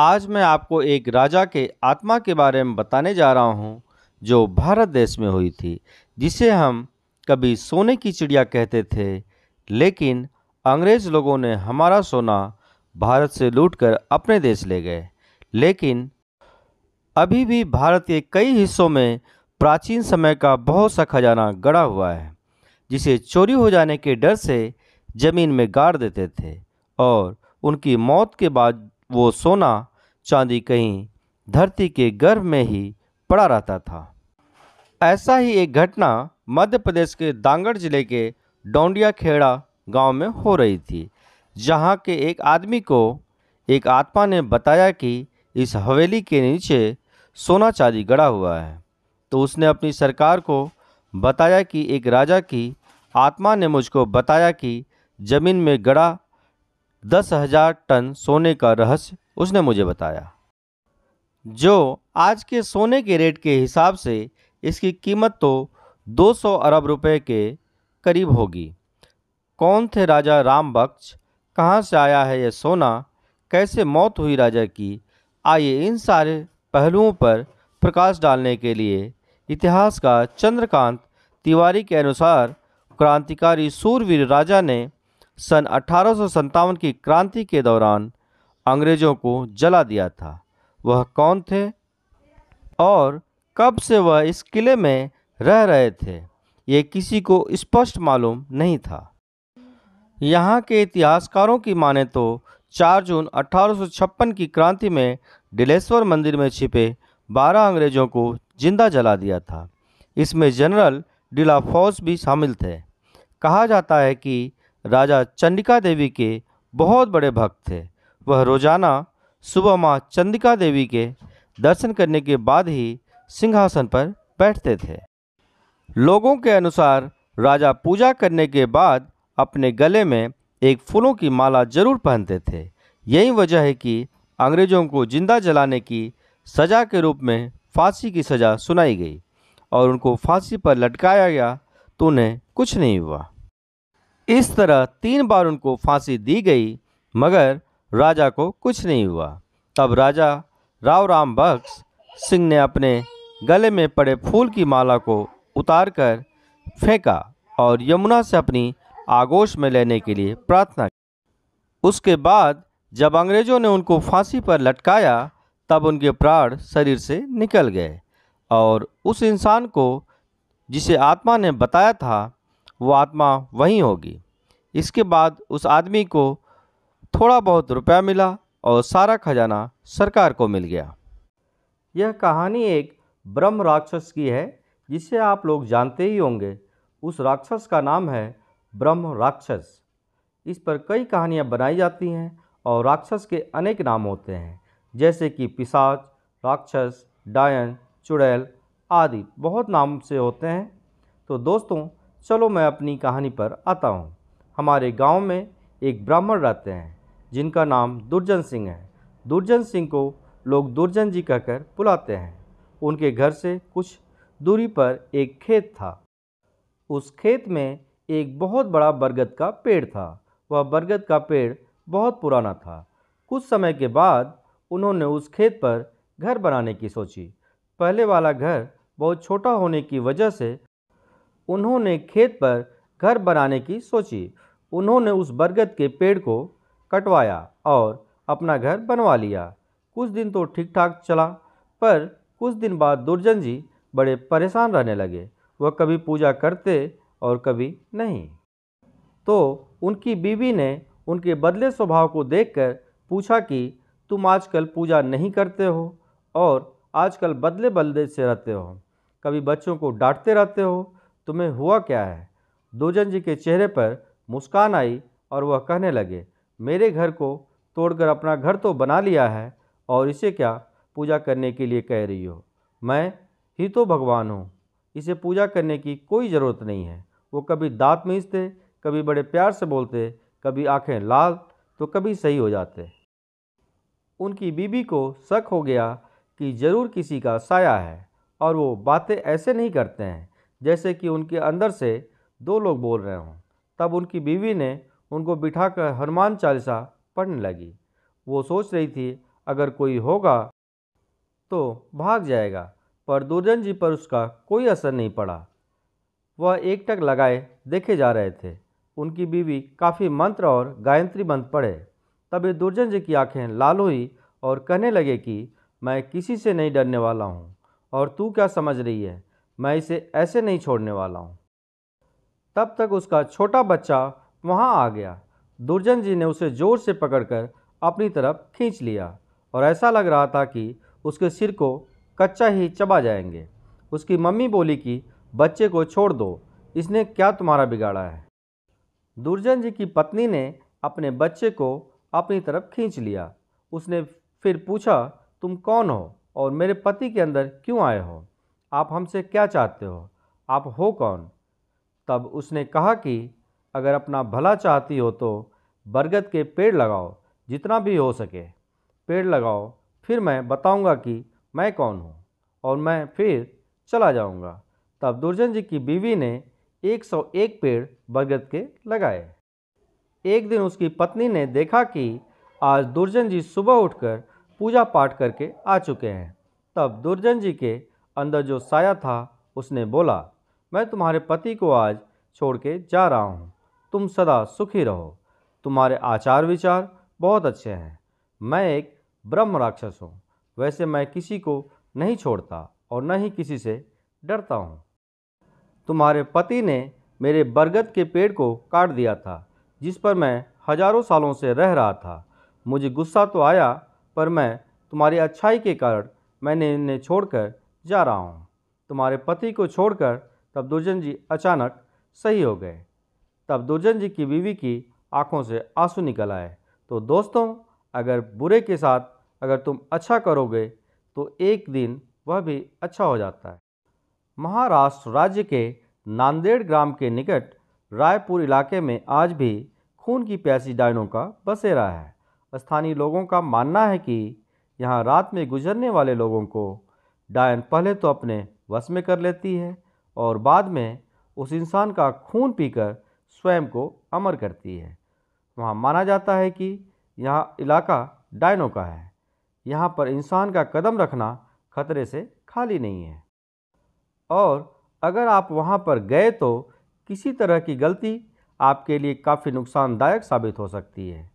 आज मैं आपको एक राजा के आत्मा के बारे में बताने जा रहा हूँ जो भारत देश में हुई थी, जिसे हम कभी सोने की चिड़िया कहते थे। लेकिन अंग्रेज लोगों ने हमारा सोना भारत से लूटकर अपने देश ले गए। लेकिन अभी भी भारत के कई हिस्सों में प्राचीन समय का बहुत सा खजाना गड़ा हुआ है, जिसे चोरी हो जाने के डर से जमीन में गाड़ देते थे और उनकी मौत के बाद वो सोना चांदी कहीं धरती के गर्भ में ही पड़ा रहता था। ऐसा ही एक घटना मध्य प्रदेश के दांगड़ जिले के डोंडिया खेड़ा गांव में हो रही थी, जहां के एक आदमी को एक आत्मा ने बताया कि इस हवेली के नीचे सोना चांदी गड़ा हुआ है। तो उसने अपनी सरकार को बताया कि एक राजा की आत्मा ने मुझको बताया कि जमीन में गड़ा 10,000 टन सोने का रहस्य उसने मुझे बताया, जो आज के सोने के रेट के हिसाब से इसकी कीमत तो 200 अरब रुपए के करीब होगी। कौन थे राजा राम बख्श, कहाँ से आया है यह सोना, कैसे मौत हुई राजा की, आइए इन सारे पहलुओं पर प्रकाश डालने के लिए इतिहासकार चंद्रकांत तिवारी के अनुसार क्रांतिकारी सूरवीर राजा ने सन 1857 की क्रांति के दौरान अंग्रेजों को जला दिया था। वह कौन थे और कब से वह इस किले में रह रहे थे, ये किसी को स्पष्ट मालूम नहीं था। यहाँ के इतिहासकारों की माने तो 4 जून 1856 की क्रांति में डिलेश्वर मंदिर में छिपे 12 अंग्रेजों को जिंदा जला दिया था। इसमें जनरल डिलाफोर्स भी शामिल थे। कहा जाता है कि राजा चंडिका देवी के बहुत बड़े भक्त थे। वह रोजाना सुबह माँ चंडिका देवी के दर्शन करने के बाद ही सिंहासन पर बैठते थे। लोगों के अनुसार राजा पूजा करने के बाद अपने गले में एक फूलों की माला जरूर पहनते थे। यही वजह है कि अंग्रेजों को जिंदा जलाने की सज़ा के रूप में फांसी की सज़ा सुनाई गई और उनको फांसी पर लटकाया गया, तो उन्हें कुछ नहीं हुआ। इस तरह 3 बार उनको फांसी दी गई, मगर राजा को कुछ नहीं हुआ। तब राजा राव राम बख्श सिंह ने अपने गले में पड़े फूल की माला को उतारकर फेंका और यमुना से अपनी आगोश में लेने के लिए प्रार्थना की। उसके बाद जब अंग्रेजों ने उनको फांसी पर लटकाया, तब उनके प्राण शरीर से निकल गए और उस इंसान को जिसे आत्मा ने बताया था, वो आत्मा वहीं होगी। इसके बाद उस आदमी को थोड़ा बहुत रुपया मिला और सारा खजाना सरकार को मिल गया। यह कहानी एक ब्रह्म राक्षस की है, जिसे आप लोग जानते ही होंगे। उस राक्षस का नाम है ब्रह्म राक्षस। इस पर कई कहानियाँ बनाई जाती हैं और राक्षस के अनेक नाम होते हैं, जैसे कि पिशाच, राक्षस, डायन, चुड़ैल आदि बहुत नाम से होते हैं। तो दोस्तों, चलो मैं अपनी कहानी पर आता हूँ। हमारे गांव में एक ब्राह्मण रहते हैं जिनका नाम दुर्जन सिंह है। दुर्जन सिंह को लोग दुर्जन जी कहकर बुलाते हैं। उनके घर से कुछ दूरी पर एक खेत था। उस खेत में एक बहुत बड़ा बरगद का पेड़ था। वह बरगद का पेड़ बहुत पुराना था। कुछ समय के बाद उन्होंने उस खेत पर घर बनाने की सोची। पहले वाला घर बहुत छोटा होने की वजह से उन्होंने खेत पर घर बनाने की सोची। उन्होंने उस बरगद के पेड़ को कटवाया और अपना घर बनवा लिया। कुछ दिन तो ठीक ठाक चला, पर कुछ दिन बाद दुर्जन जी बड़े परेशान रहने लगे। वह कभी पूजा करते और कभी नहीं। तो उनकी बीवी ने उनके बदले स्वभाव को देखकर पूछा कि तुम आजकल पूजा नहीं करते हो और आजकल बदले बदले से रहते हो, कभी बच्चों को डांटते रहते हो, तुम्हें हुआ क्या है? दुर्जन जी के चेहरे पर मुस्कान आई और वह कहने लगे, मेरे घर को तोड़कर अपना घर तो बना लिया है और इसे क्या पूजा करने के लिए कह रही हो? मैं ही तो भगवान हूँ, इसे पूजा करने की कोई ज़रूरत नहीं है। वो कभी दांत मींचते, कभी बड़े प्यार से बोलते, कभी आंखें लाल तो कभी सही हो जाते। उनकी बीबी को शक हो गया कि ज़रूर किसी का साया है और वो बातें ऐसे नहीं करते हैं जैसे कि उनके अंदर से 2 लोग बोल रहे हों। तब उनकी बीवी ने उनको बिठाकर हनुमान चालीसा पढ़ने लगी। वो सोच रही थी, अगर कोई होगा तो भाग जाएगा, पर दुर्जन जी पर उसका कोई असर नहीं पड़ा। वह एकटक लगाए देखे जा रहे थे। उनकी बीवी काफ़ी मंत्र और गायत्री मंत्र पढ़े। तभी दुर्जन जी की आंखें लाल हुई और कहने लगे कि मैं किसी से नहीं डरने वाला हूँ, और तू क्या समझ रही है, मैं इसे ऐसे नहीं छोड़ने वाला हूँ। तब तक उसका छोटा बच्चा वहाँ आ गया। दुर्जन जी ने उसे जोर से पकड़कर अपनी तरफ खींच लिया और ऐसा लग रहा था कि उसके सिर को कच्चा ही चबा जाएंगे। उसकी मम्मी बोली कि बच्चे को छोड़ दो, इसने क्या तुम्हारा बिगाड़ा है। दुर्जन जी की पत्नी ने अपने बच्चे को अपनी तरफ खींच लिया। उसने फिर पूछा, तुम कौन हो और मेरे पति के अंदर क्यों आए हो? आप हमसे क्या चाहते हो? आप हो कौन? तब उसने कहा कि अगर अपना भला चाहती हो तो बरगद के पेड़ लगाओ, जितना भी हो सके पेड़ लगाओ, फिर मैं बताऊंगा कि मैं कौन हूँ और मैं फिर चला जाऊंगा। तब दुर्जन जी की बीवी ने 101 पेड़ बरगद के लगाए। एक दिन उसकी पत्नी ने देखा कि आज दुर्जन जी सुबह उठकर पूजा पाठ करके आ चुके हैं। तब दुर्जन जी के अंदर जो साया था उसने बोला, मैं तुम्हारे पति को आज छोड़ के जा रहा हूँ, तुम सदा सुखी रहो। तुम्हारे आचार विचार बहुत अच्छे हैं। मैं एक ब्रह्म राक्षस हूँ। वैसे मैं किसी को नहीं छोड़ता और न ही किसी से डरता हूँ। तुम्हारे पति ने मेरे बरगद के पेड़ को काट दिया था, जिस पर मैं हजारों सालों से रह रहा था। मुझे गुस्सा तो आया, पर मैं तुम्हारी अच्छाई के कारण मैंने इन्हें छोड़कर जा रहा हूँ। तुम्हारे पति को छोड़कर तब दुर्जन जी अचानक सही हो गए। तब दुर्जन जी की बीवी की आंखों से आंसू निकल आए। तो दोस्तों, अगर बुरे के साथ अगर तुम अच्छा करोगे तो एक दिन वह भी अच्छा हो जाता है। महाराष्ट्र राज्य के नांदेड़ ग्राम के निकट रायपुर इलाके में आज भी खून की प्यासी डायनों का बसेरा है। स्थानीय लोगों का मानना है कि यहाँ रात में गुजरने वाले लोगों को डायन पहले तो अपने वश में कर लेती है और बाद में उस इंसान का खून पीकर स्वयं को अमर करती है। वहाँ माना जाता है कि यह इलाका डायनों का है। यहाँ पर इंसान का कदम रखना खतरे से खाली नहीं है, और अगर आप वहाँ पर गए तो किसी तरह की गलती आपके लिए काफ़ी नुकसानदायक साबित हो सकती है।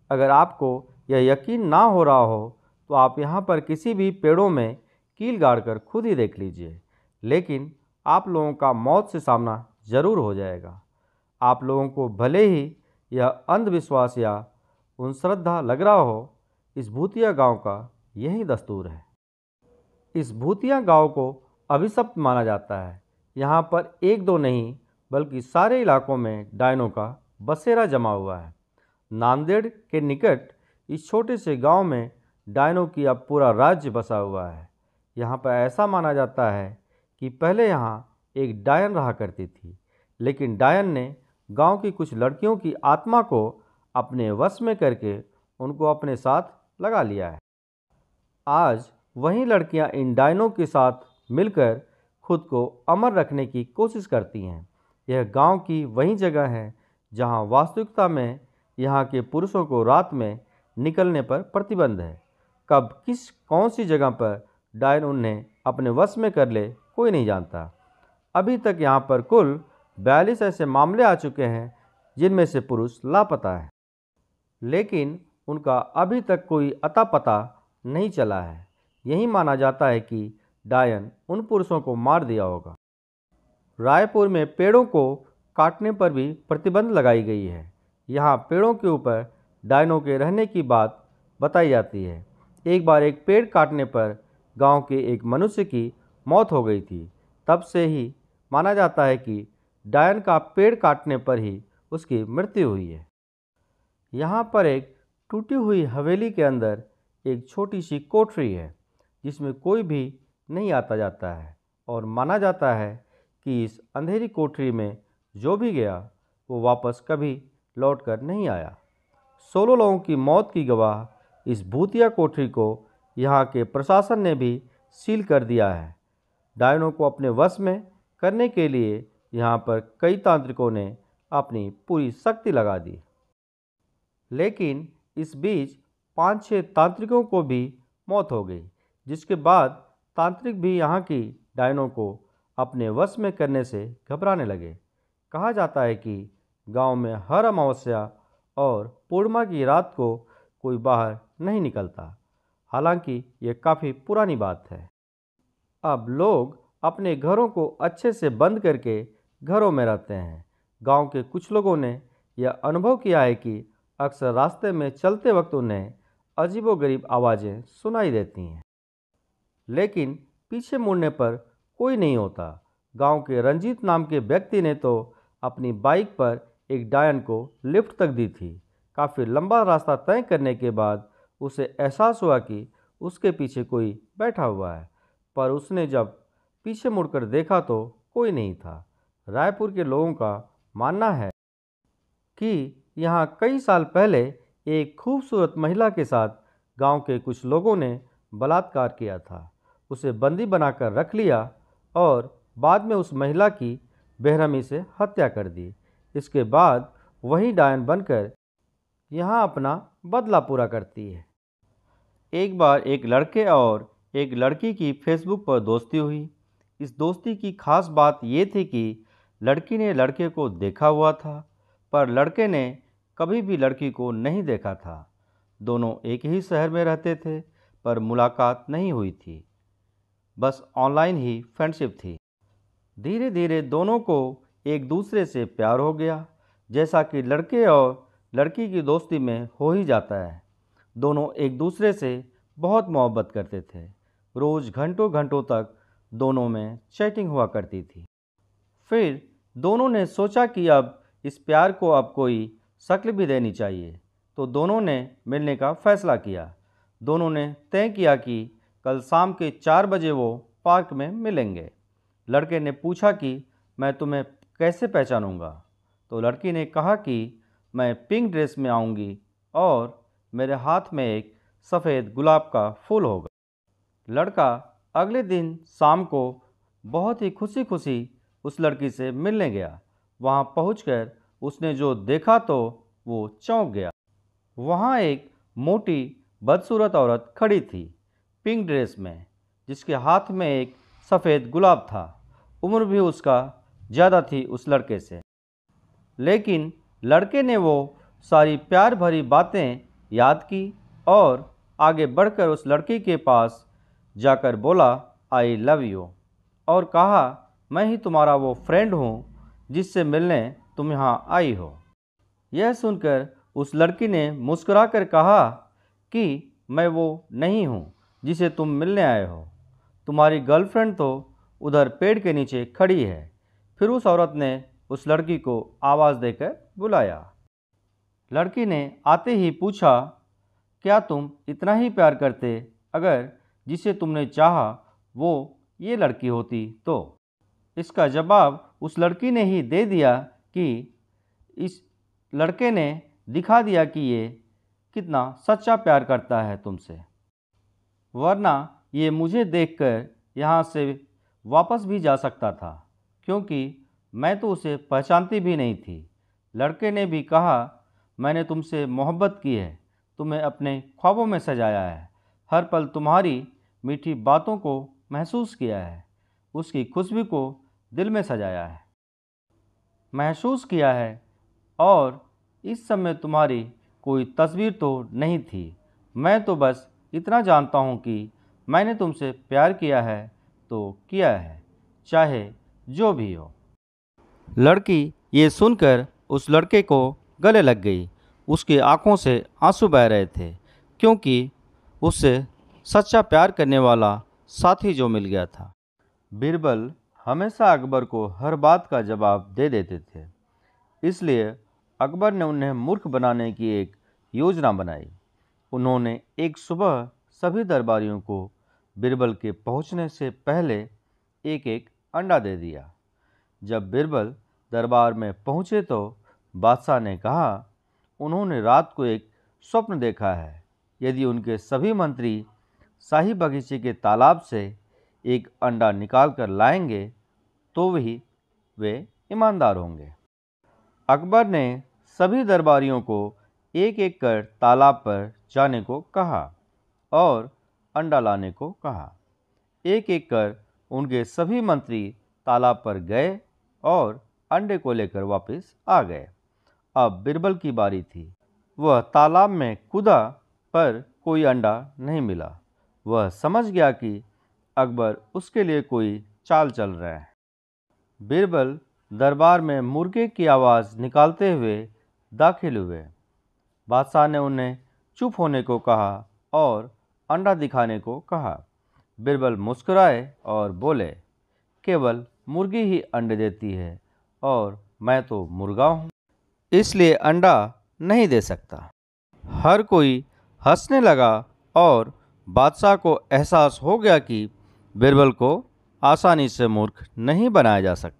अगर आपको यह यकीन ना हो रहा हो तो आप यहाँ पर किसी भी पेड़ों में कील गाड़कर खुद ही देख लीजिए, लेकिन आप लोगों का मौत से सामना ज़रूर हो जाएगा। आप लोगों को भले ही यह अंधविश्वास या श्रद्धा लग रहा हो, इस भूतिया गांव का यही दस्तूर है। इस भूतिया गांव को अभिशप्त माना जाता है। यहाँ पर एक दो नहीं बल्कि सारे इलाकों में डायनों का बसेरा जमा हुआ है। नांदेड़ के निकट इस छोटे से गांव में डायनों की अब पूरा राज्य बसा हुआ है। यहाँ पर ऐसा माना जाता है कि पहले यहाँ एक डायन रहा करती थी, लेकिन डायन ने गांव की कुछ लड़कियों की आत्मा को अपने वश में करके उनको अपने साथ लगा लिया है। आज वही लड़कियां इन डायनों के साथ मिलकर खुद को अमर रखने की कोशिश करती हैं। यह गांव की वही जगह है जहां वास्तविकता में यहाँ के पुरुषों को रात में निकलने पर प्रतिबंध है। कब किस कौन सी जगह पर डायन उन्हें अपने वश में कर ले, कोई नहीं जानता। अभी तक यहाँ पर कुल 42 ऐसे मामले आ चुके हैं जिनमें से पुरुष लापता है, लेकिन उनका अभी तक कोई अता पता नहीं चला है। यही माना जाता है कि डायन उन पुरुषों को मार दिया होगा। रायपुर में पेड़ों को काटने पर भी प्रतिबंध लगाई गई है। यहाँ पेड़ों के ऊपर डायनों के रहने की बात बताई जाती है। एक बार एक पेड़ काटने पर गांव के एक मनुष्य की मौत हो गई थी। तब से ही माना जाता है कि डायन का पेड़ काटने पर ही उसकी मृत्यु हुई है। यहाँ पर एक टूटी हुई हवेली के अंदर एक छोटी सी कोठरी है जिसमें कोई भी नहीं आता जाता है, और माना जाता है कि इस अंधेरी कोठरी में जो भी गया वो वापस कभी लौट कर नहीं आया। 16 लोगों की मौत की गवाह इस भूतिया कोठरी को यहाँ के प्रशासन ने भी सील कर दिया है। डायनों को अपने वश में करने के लिए यहाँ पर कई तांत्रिकों ने अपनी पूरी शक्ति लगा दी, लेकिन इस बीच 5-6 तांत्रिकों को भी मौत हो गई, जिसके बाद तांत्रिक भी यहाँ की डायनों को अपने वश में करने से घबराने लगे। कहा जाता है कि गांव में हर अमावस्या और पूर्णिमा की रात को कोई बाहर नहीं निकलता। हालांकि ये काफ़ी पुरानी बात है। अब लोग अपने घरों को अच्छे से बंद करके घरों में रहते हैं। गांव के कुछ लोगों ने यह अनुभव किया है कि अक्सर रास्ते में चलते वक्त उन्हें अजीबोगरीब आवाज़ें सुनाई देती हैं, लेकिन पीछे मुड़ने पर कोई नहीं होता। गांव के रंजीत नाम के व्यक्ति ने तो अपनी बाइक पर एक डायन को लिफ्ट तक दी थी। काफ़ी लंबा रास्ता तय करने के बाद उसे एहसास हुआ कि उसके पीछे कोई बैठा हुआ है, पर उसने जब पीछे मुड़कर देखा तो कोई नहीं था। रायपुर के लोगों का मानना है कि यहाँ कई साल पहले एक खूबसूरत महिला के साथ गांव के कुछ लोगों ने बलात्कार किया था। उसे बंदी बनाकर रख लिया और बाद में उस महिला की बेरहमी से हत्या कर दी। इसके बाद वही डायन बनकर यहाँ अपना बदला पूरा करती है। एक बार एक लड़के और एक लड़की की फेसबुक पर दोस्ती हुई। इस दोस्ती की खास बात ये थी कि लड़की ने लड़के को देखा हुआ था, पर लड़के ने कभी भी लड़की को नहीं देखा था। दोनों एक ही शहर में रहते थे, पर मुलाकात नहीं हुई थी, बस ऑनलाइन ही फ्रेंडशिप थी। धीरे धीरे दोनों को एक दूसरे से प्यार हो गया, जैसा कि लड़के और लड़की की दोस्ती में हो ही जाता है। दोनों एक दूसरे से बहुत मोहब्बत करते थे। रोज़ घंटों घंटों तक दोनों में चैटिंग हुआ करती थी। फिर दोनों ने सोचा कि अब इस प्यार को अब कोई शक्ल भी देनी चाहिए, तो दोनों ने मिलने का फैसला किया। दोनों ने तय किया कि कल शाम के 4 बजे वो पार्क में मिलेंगे। लड़के ने पूछा कि मैं तुम्हें कैसे पहचानूंगा, तो लड़की ने कहा कि मैं पिंक ड्रेस में आऊँगी और मेरे हाथ में एक सफ़ेद गुलाब का फूल होगा। लड़का अगले दिन शाम को बहुत ही खुशी खुशी उस लड़की से मिलने गया। वहाँ पहुंचकर उसने जो देखा तो वो चौंक गया। वहाँ एक मोटी बदसूरत औरत खड़ी थी, पिंक ड्रेस में, जिसके हाथ में एक सफ़ेद गुलाब था। उम्र भी उसका ज़्यादा थी उस लड़के से, लेकिन लड़के ने वो सारी प्यार भरी बातें याद की और आगे बढ़कर उस लड़की के पास जाकर बोला, आई लव यू, और कहा, मैं ही तुम्हारा वो फ्रेंड हूँ जिससे मिलने तुम यहाँ आई हो। यह सुनकर उस लड़की ने मुस्कुराकर कहा कि मैं वो नहीं हूँ जिसे तुम मिलने आए हो। तुम्हारी गर्लफ्रेंड तो उधर पेड़ के नीचे खड़ी है। फिर उस औरत ने उस लड़की को आवाज़ देकर बुलाया। लड़की ने आते ही पूछा, क्या तुम इतना ही प्यार करते? अगर जिसे तुमने चाहा वो ये लड़की होती तो? इसका जवाब उस लड़की ने ही दे दिया कि इस लड़के ने दिखा दिया कि ये कितना सच्चा प्यार करता है तुमसे, वरना ये मुझे देखकर यहाँ से वापस भी जा सकता था, क्योंकि मैं तो उसे पहचानती भी नहीं थी। लड़के ने भी कहा, मैंने तुमसे मोहब्बत की है, तुम्हें अपने ख्वाबों में सजाया है, हर पल तुम्हारी मीठी बातों को महसूस किया है, उसकी खुशबू को दिल में सजाया है, महसूस किया है, और इस समय तुम्हारी कोई तस्वीर तो नहीं थी। मैं तो बस इतना जानता हूँ कि मैंने तुमसे प्यार किया है तो किया है, चाहे जो भी हो। लड़की ये सुनकर उस लड़के को गले लग गई। उसकी आंखों से आंसू बह रहे थे, क्योंकि उससे सच्चा प्यार करने वाला साथी जो मिल गया था। बीरबल हमेशा अकबर को हर बात का जवाब दे देते थे, इसलिए अकबर ने उन्हें मूर्ख बनाने की एक योजना बनाई। उन्होंने एक सुबह सभी दरबारियों को बीरबल के पहुंचने से पहले एक एक अंडा दे दिया। जब बीरबल दरबार में पहुंचे तो बादशाह ने कहा, उन्होंने रात को एक स्वप्न देखा है। यदि उनके सभी मंत्री शाही बगीचे के तालाब से एक अंडा निकाल कर लाएंगे तो वे ईमानदार होंगे। अकबर ने सभी दरबारियों को एक एक कर तालाब पर जाने को कहा और अंडा लाने को कहा। एक एक कर उनके सभी मंत्री तालाब पर गए और अंडे को लेकर वापस आ गए। अब बिरबल की बारी थी। वह तालाब में कूदा पर कोई अंडा नहीं मिला। वह समझ गया कि अकबर उसके लिए कोई चाल चल रहा है। बिरबल दरबार में मुर्गे की आवाज़ निकालते हुए दाखिल हुए। बादशाह ने उन्हें चुप होने को कहा और अंडा दिखाने को कहा। बिरबल मुस्कुराए और बोले, केवल मुर्गी ही अंडे देती है और मैं तो मुर्गा हूँ, इसलिए अंडा नहीं दे सकता। हर कोई हंसने लगा और बादशाह को एहसास हो गया कि बिरबल को आसानी से मूर्ख नहीं बनाया जा सकता।